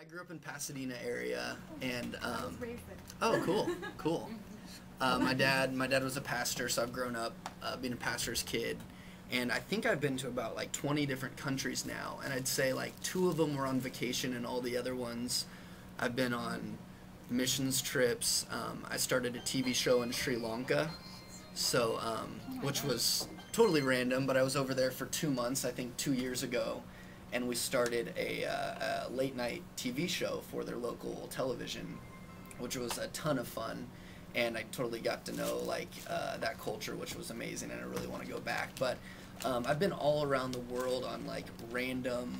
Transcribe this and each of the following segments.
I grew up in Pasadena area, and I was raised there. oh, cool, cool. My dad was a pastor, so I've grown up being a pastor's kid, and I think I've been to about like 20 different countries now, and I'd say like two of them were on vacation, and all the other ones I've been on missions trips. I started a TV show in Sri Lanka, so which was totally random, but I was over there for 2 months, I think 2 years ago, and we started a late night TV show for their local television, which was a ton of fun, and I totally got to know like that culture, which was amazing, and I really want to go back. But I've been all around the world on like random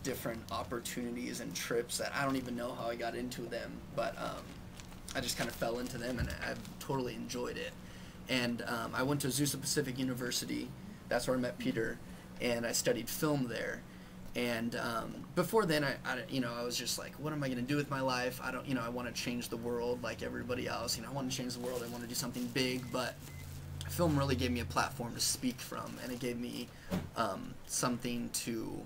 different opportunities and trips that I don't even know how I got into them, but I just kind of fell into them, and I've totally enjoyed it. And I went to Azusa Pacific University. That's where I met Peter, and I studied film there. And before then, I was just like, what am I going to do with my life? I want to change the world like everybody else. I want to change the world. I want to do something big. But film really gave me a platform to speak from, and it gave me something to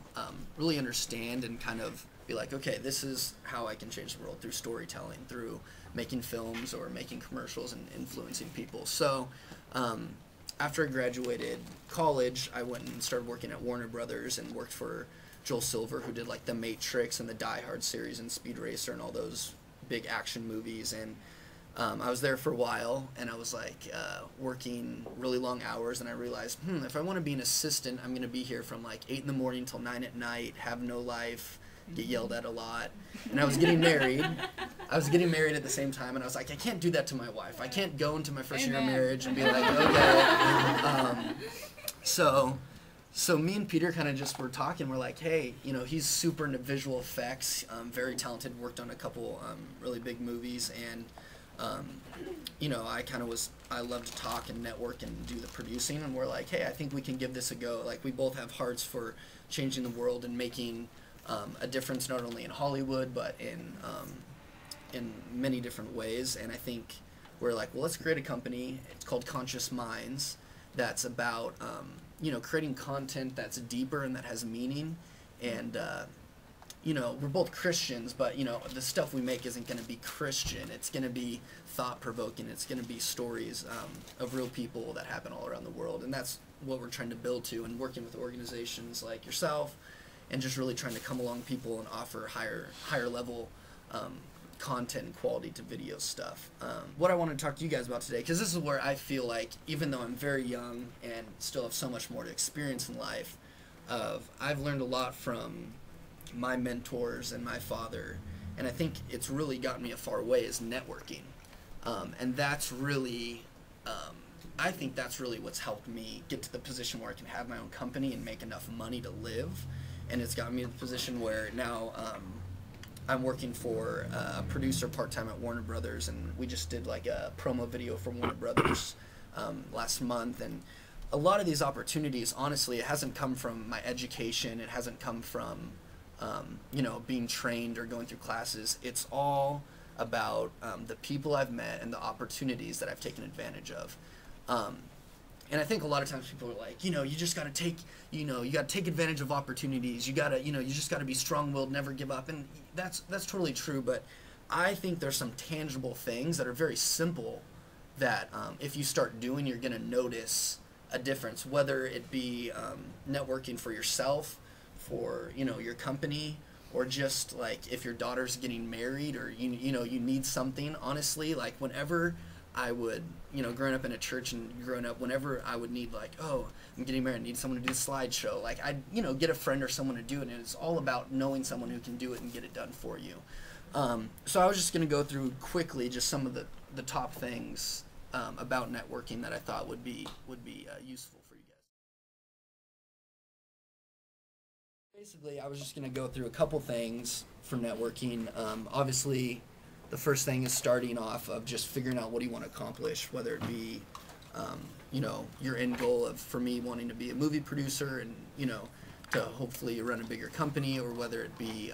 really understand and kind of be like, okay, this is how I can change the world through storytelling, through making films or making commercials and influencing people. So after I graduated college, I went and started working at Warner Brothers and worked for Joel Silver, who did like The Matrix and the Die Hard series and Speed Racer and all those big action movies. And I was there for a while, and I was like working really long hours, and I realized, if I want to be an assistant, I'm going to be here from like 8 in the morning till 9 at night, have no life, get yelled at a lot. And I was getting married. I was getting married at the same time, and I was like, I can't do that to my wife. I can't go into my first year of marriage and be like, okay. So me and Peter kind of just were talking. We're like, hey, he's super into visual effects, very talented, worked on a couple really big movies, and I love to talk and network and do the producing, and we're like, hey, I think we can give this a go. Like, we both have hearts for changing the world and making a difference, not only in Hollywood, but in many different ways. And I think we're like, well, let's create a company. It's called Conscious Minds, that's about creating content that's deeper and that has meaning. And we're both Christians, but the stuff we make isn't going to be Christian. It's going to be thought-provoking. It's going to be stories of real people that happen all around the world, and that's what we're trying to build to. And working with organizations like yourself, and just really trying to come along people and offer higher level content and quality to video stuff. What I want to talk to you guys about today, because this is where I feel like, even though I'm very young and still have so much more to experience in life, I've learned a lot from my mentors and my father, and I think it's really gotten me a far way, is networking. And that's really, I think that's really what's helped me get to the position where I can have my own company and make enough money to live. And it's gotten me to the position where now I'm working for a producer part-time at Warner Brothers, and we just did like a promo video for Warner Brothers last month. And a lot of these opportunities, honestly, it hasn't come from my education. It hasn't come from being trained or going through classes. It's all about the people I've met and the opportunities that I've taken advantage of. And I think a lot of times people are like, you just got to take, you got to take advantage of opportunities. You got to, you just got to be strong-willed, never give up. And that's totally true. But I think there's some tangible things that are very simple that if you start doing, you're going to notice a difference, whether it be networking for yourself, for your company, or just like if your daughter's getting married, or you need something. Honestly, like whenever I would, growing up in a church and growing up, whenever I would need like, oh, I'm getting married, I need someone to do a slideshow, like I'd get a friend or someone to do it, and it's all about knowing someone who can do it and get it done for you. So I was just going to go through quickly just some of the top things about networking that I thought would be useful for you guys. Basically, I was just going to go through a couple things for networking. Obviously, the first thing is starting off of just figuring out what do you want to accomplish, whether it be, your end goal of, for me, wanting to be a movie producer and, to hopefully run a bigger company, or whether it be,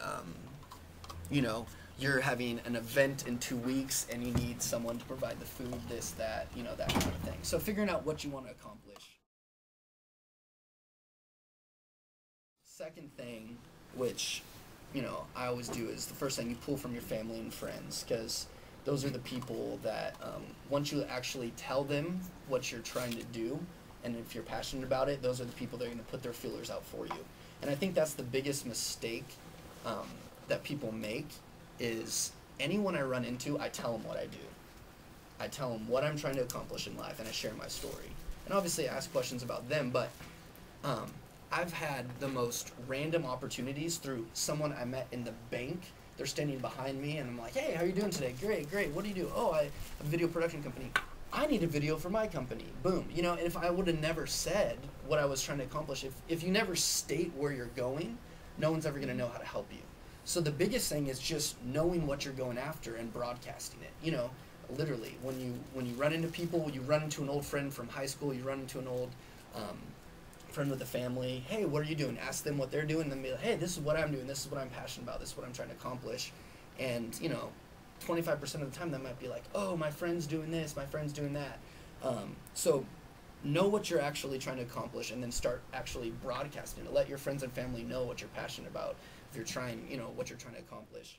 you're having an event in 2 weeks and you need someone to provide the food, this, that, that kind of thing. So figuring out what you want to accomplish. Second thing, which I always do is the first thing you pull from your family and friends, because those are the people that once you actually tell them what you're trying to do, and if you're passionate about it, those are the people that are going to put their feelers out for you. And I think that's the biggest mistake that people make is anyone I run into, I tell them what I do. I tell them what I'm trying to accomplish in life, and I share my story. And obviously I ask questions about them, but I've had the most random opportunities through someone I met in the bank. They're standing behind me, and I'm like, hey, how are you doing today? Great, great. What do you do? Oh, I have a video production company. I need a video for my company. Boom. And if I would have never said what I was trying to accomplish, if you never state where you're going, no one's ever going to know how to help you. So the biggest thing is just knowing what you're going after and broadcasting it. Literally, when you run into people, you run into an old friend from high school, you run into an old friend with a family, hey, what are you doing? Ask them what they're doing, and then be like, hey, this is what I'm doing, this is what I'm passionate about, this is what I'm trying to accomplish. And 25% of the time that might be like, oh, my friend's doing this, my friend's doing that. So know what you're actually trying to accomplish, and then start actually broadcasting it. Let your friends and family know what you're passionate about if you're trying, what you're trying to accomplish.